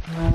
Welcome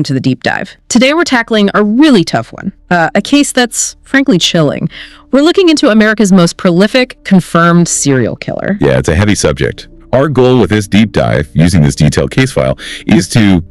to the Deep Dive. Today we're tackling a really tough one, a case that's frankly chilling. We're looking into America's most prolific, confirmed serial killer. Yeah, it's a heavy subject. Our goal with this deep dive, using this detailed case file, is to,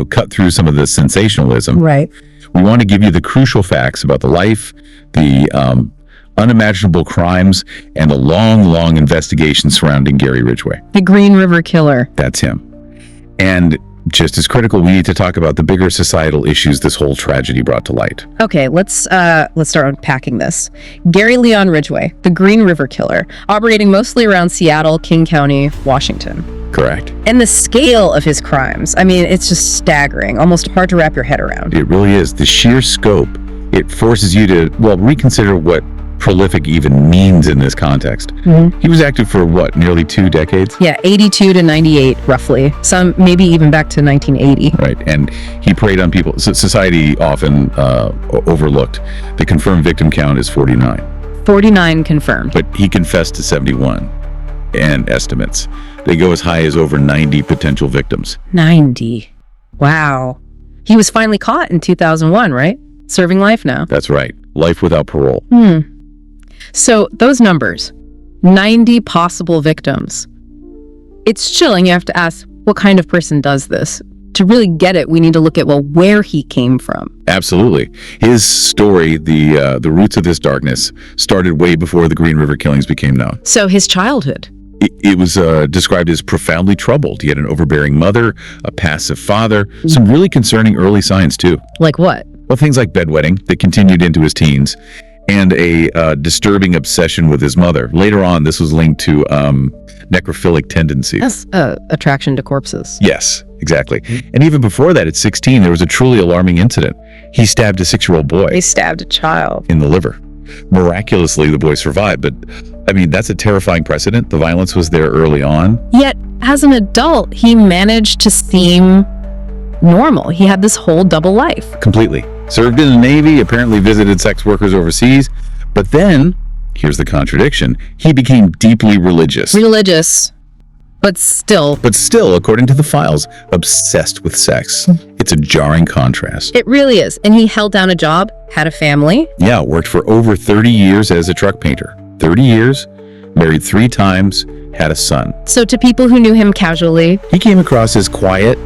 cut through some of the sensationalism. Right. We want to give you the crucial facts about the life, the unimaginable crimes, and the long investigation surrounding Gary Ridgeway. The Green River Killer. That's him. And just as critical, we need to talk about the bigger societal issues this whole tragedy brought to light. Okay, let's start unpacking this. Gary Leon Ridgeway, the Green River Killer, operating mostly around Seattle, King County, Washington. Correct. And the scale of his crimes, it's just staggering, almost hard to wrap your head around. It really is. The sheer scope, it forces you to, reconsider what prolific even means in this context. Mm-hmm. He was active for nearly 2 decades? Yeah, 82 to 98, roughly. Some maybe even back to 1980. Right, and he preyed on people. Society often overlooked. The confirmed victim count is 49. 49 confirmed. But he confessed to 71, and estimates. They go as high as over 90 potential victims. 90. Wow. He was finally caught in 2001, right? Serving life now. That's right. Life without parole. So those numbers, 90 possible victims. It's chilling. You have to ask, what kind of person does this? To really get it, we need to look at, where he came from. Absolutely. His story, the roots of this darkness, started way before the Green River killings became known. So his childhood. It was described as profoundly troubled. He had an overbearing mother, a passive father, some really concerning early signs too. Like what? Well, things like bedwetting that continued into his teens, and a disturbing obsession with his mother. Later on, this was linked to necrophilic tendencies. That's attraction to corpses. Yes, exactly. And even before that, at 16, there was a truly alarming incident. He stabbed a 6-year-old boy. He stabbed a child. In the liver. Miraculously, the boy survived, but that's a terrifying precedent. The violence was there early on. Yet, as an adult, he managed to seem normal. He had this whole double life. Completely. Served in the Navy, apparently visited sex workers overseas, but then, here's the contradiction, he became deeply religious. But still, according to the files, obsessed with sex. It's a jarring contrast. It really is. And he held down a job, had a family. Yeah, worked for over 30 years as a truck painter. 30 years, married 3 times, had a son. So to people who knew him casually, he came across as quiet,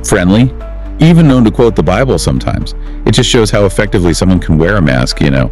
friendly, even known to quote the Bible sometimes. It just shows how effectively someone can wear a mask, a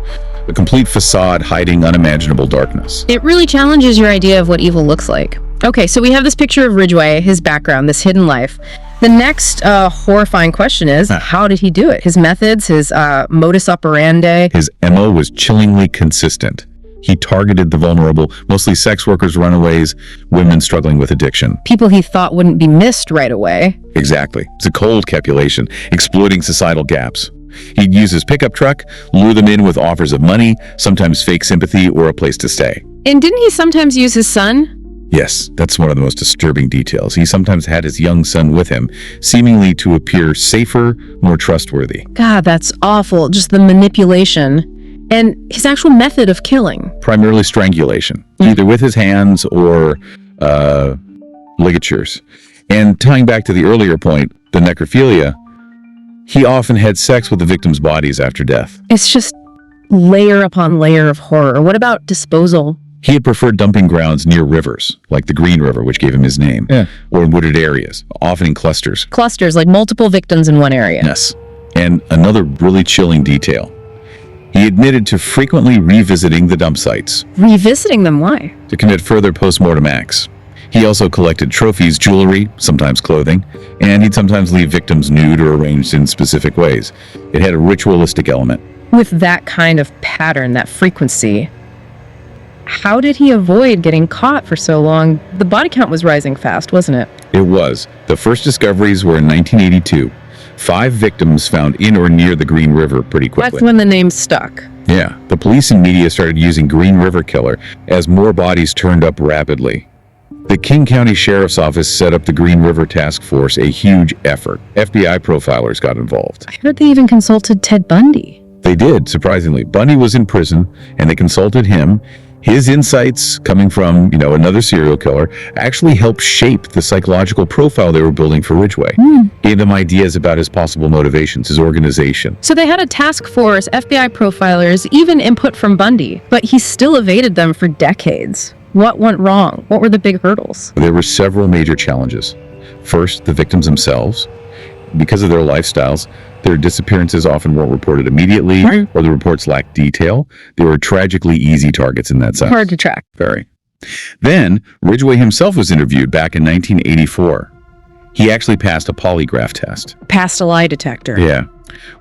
complete facade hiding unimaginable darkness. It really challenges your idea of what evil looks like. Okay, so we have this picture of Ridgeway, his background, this hidden life. The next horrifying question is, how did he do it? His methods, his modus operandi. His MO was chillingly consistent. He targeted the vulnerable, mostly sex workers, runaways, women struggling with addiction. People he thought wouldn't be missed right away. Exactly. It's a cold calculation, exploiting societal gaps. He'd use his pickup truck, lure them in with offers of money, sometimes fake sympathy or a place to stay. And didn't he sometimes use his son? Yes, that's one of the most disturbing details. He sometimes had his young son with him, seemingly to appear safer, more trustworthy. God, that's awful. Just the manipulation. And his actual method of killing. Primarily strangulation, either with his hands or ligatures. And tying back to the earlier point, the necrophilia, he often had sex with the victims' bodies after death. It's just layer upon layer of horror. What about disposal? He had preferred dumping grounds near rivers, like the Green River, which gave him his name, or in wooded areas, often in clusters. Clusters, like multiple victims in one area. Yes. And another really chilling detail. He admitted to frequently revisiting the dump sites. Revisiting them? Why? To commit further post-mortem acts. He also collected trophies, jewelry, sometimes clothing, and he'd sometimes leave victims nude or arranged in specific ways. It had a ritualistic element. With that kind of pattern, that frequency, how did he avoid getting caught for so long? The body count was rising fast, wasn't it? It was. The first discoveries were in 1982. 5 victims found in or near the Green River pretty quickly. That's when the name stuck. Yeah. The police and media started using Green River Killer as more bodies turned up rapidly. The King County Sheriff's Office set up the Green River Task Force, a huge effort. FBI profilers got involved. I heard they even consulted Ted Bundy. They did, surprisingly. Bundy was in prison, and they consulted him. His insights, coming from, another serial killer, actually helped shape the psychological profile they were building for Ridgeway. Gave them ideas about his possible motivations, his organization. So they had a task force, FBI profilers, even input from Bundy, but he still evaded them for decades. What went wrong? What were the big hurdles? There were several major challenges. First, the victims themselves. Because of their lifestyles, their disappearances often weren't reported immediately, or the reports lacked detail. They were tragically easy targets in that sense. Hard to track. Very. Then, Ridgeway himself was interviewed back in 1984. He actually passed a polygraph test. Passed a lie detector. Yeah,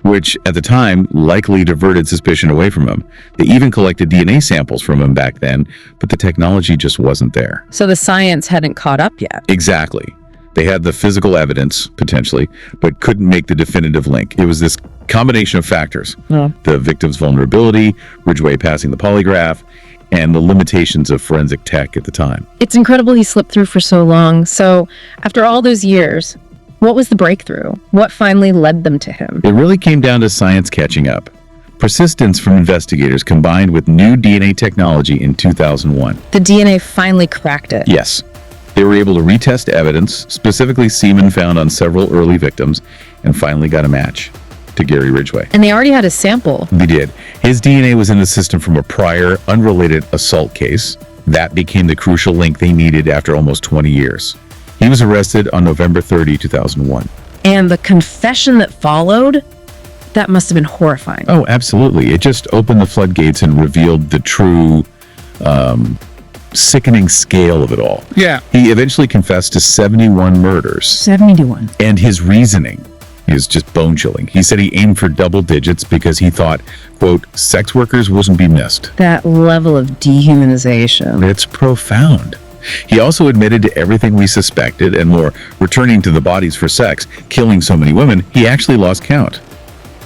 which at the time likely diverted suspicion away from him. They even collected DNA samples from him back then, but the technology just wasn't there. So the science hadn't caught up yet. Exactly. They had the physical evidence, potentially, but couldn't make the definitive link. It was this combination of factors. The victim's vulnerability, Ridgeway passing the polygraph, and the limitations of forensic tech at the time. It's incredible he slipped through for so long. So after all those years, what was the breakthrough? What finally led them to him? It really came down to science catching up. Persistence from investigators combined with new DNA technology in 2001. The DNA finally cracked it. Yes. They were able to retest evidence, specifically semen found on several early victims, and finally got a match to Gary Ridgeway. And they already had a sample. They did. His DNA was in the system from a prior, unrelated assault case. That became the crucial link they needed after almost 20 years. He was arrested on November 30, 2001. And the confession that followed, that must have been horrifying. Oh, absolutely. It just opened the floodgates and revealed the true, sickening scale of it all. Yeah. He eventually confessed to 71 murders. 71. And his reasoning is just bone-chilling. He said he aimed for double digits because he thought, quote, sex workers wouldn't be missed. That level of dehumanization. It's profound. He also admitted to everything we suspected and more, returning to the bodies for sex, killing so many women, he actually lost count.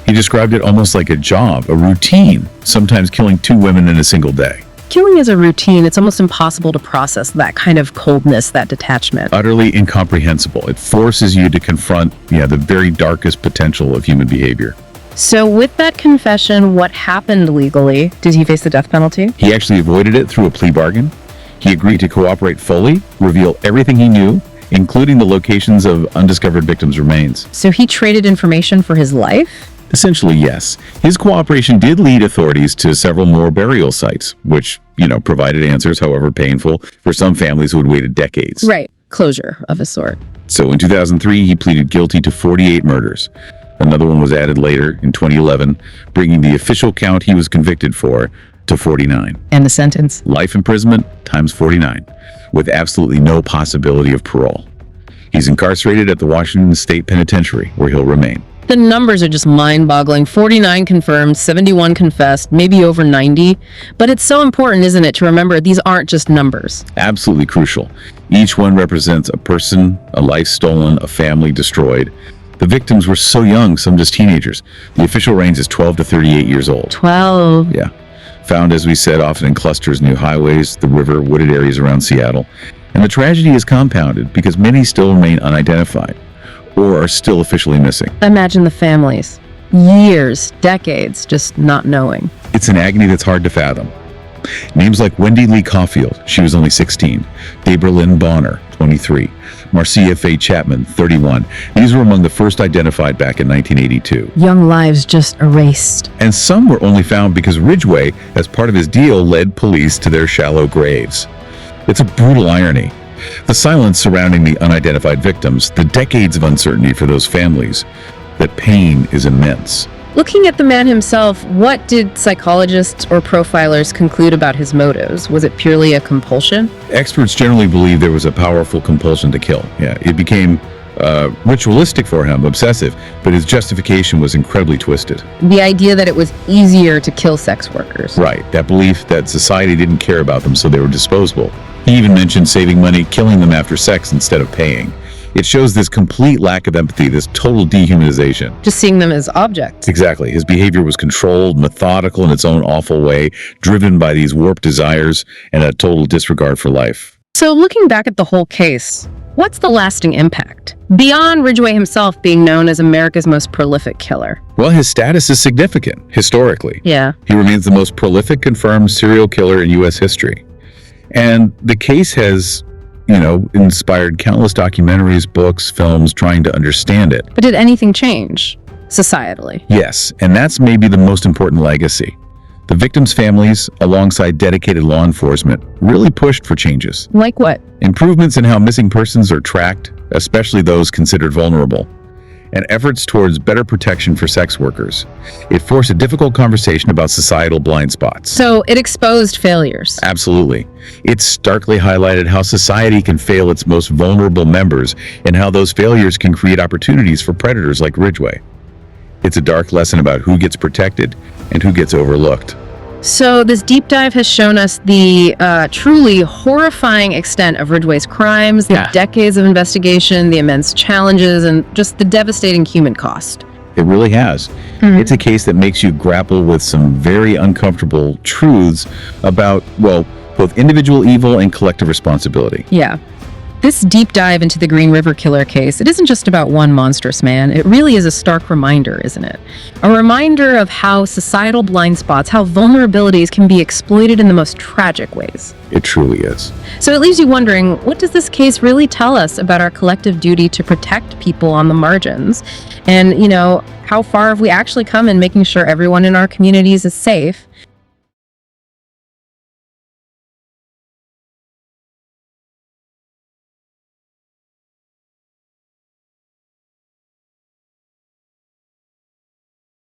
He described it almost like a job, a routine, sometimes killing 2 women in a single day. Killing is a routine. It's almost impossible to process that kind of coldness, that detachment. Utterly incomprehensible. It forces you to confront, the very darkest potential of human behavior. So with that confession, what happened legally? Did he face the death penalty? He actually avoided it through a plea bargain. He agreed to cooperate fully, reveal everything he knew, including the locations of undiscovered victims' remains. So he traded information for his life? Essentially, yes. His cooperation did lead authorities to several more burial sites, which, provided answers, however painful, for some families who had waited decades. Right. Closure of a sort. So in 2003, he pleaded guilty to 48 murders. Another one was added later in 2011, bringing the official count he was convicted for to 49. And the sentence? Life imprisonment times 49, with absolutely no possibility of parole. He's incarcerated at the Washington State Penitentiary, where he'll remain. The numbers are just mind-boggling. 49 confirmed, 71 confessed, maybe over 90. But it's so important, isn't it, to remember these aren't just numbers. Absolutely crucial. Each one represents a person, a life stolen, a family destroyed. The victims were so young, some just teenagers. The official range is 12 to 38 years old. 12. Yeah. Found, as we said, often in clusters near highways, the river, wooded areas around Seattle. And the tragedy is compounded because many still remain unidentified or are still officially missing. Imagine the families. Years, decades, just not knowing. It's an agony that's hard to fathom. Names like Wendy Lee Caulfield, she was only 16. Debra Lynn Bonner, 23. Marcia Faye Chapman, 31. These were among the first identified back in 1982. Young lives just erased. And some were only found because Ridgeway, as part of his deal, led police to their shallow graves. It's a brutal irony. The silence surrounding the unidentified victims, the decades of uncertainty for those families, that pain is immense. Looking at the man himself, what did psychologists or profilers conclude about his motives? Was it purely a compulsion? Experts generally believe there was a powerful compulsion to kill. Yeah, it became ritualistic for him, obsessive, but his justification was incredibly twisted. The idea that it was easier to kill sex workers. Right, that belief that society didn't care about them, so they were disposable. He even mentioned saving money, killing them after sex instead of paying. It shows this complete lack of empathy, this total dehumanization. Just seeing them as objects. Exactly. His behavior was controlled, methodical in its own awful way, driven by these warped desires and a total disregard for life. So looking back at the whole case, what's the lasting impact? Beyond Ridgeway himself being known as America's most prolific killer. Well, his status is significant, historically. Yeah. He remains the most prolific confirmed serial killer in U.S. history. And the case has, inspired countless documentaries, books, films trying to understand it. But did anything change societally? Yes, and that's maybe the most important legacy. The victims' families, alongside dedicated law enforcement, really pushed for changes. Like what? Improvements in how missing persons are tracked, especially those considered vulnerable, and efforts towards better protection for sex workers. It forced a difficult conversation about societal blind spots. So it exposed failures. Absolutely. It starkly highlighted how society can fail its most vulnerable members and how those failures can create opportunities for predators like Ridgeway. It's a dark lesson about who gets protected and who gets overlooked. So this deep dive has shown us the truly horrifying extent of Ridgeway's crimes, the decades of investigation, the immense challenges, and just the devastating human cost. It really has. It's a case that makes you grapple with some very uncomfortable truths about, both individual evil and collective responsibility. Yeah. This deep dive into the Green River Killer case, it isn't just about one monstrous man. It really is a stark reminder, isn't it? A reminder of how societal blind spots, how vulnerabilities can be exploited in the most tragic ways. It truly is. So it leaves you wondering, what does this case really tell us about our collective duty to protect people on the margins? And, how far have we actually come in making sure everyone in our communities is safe?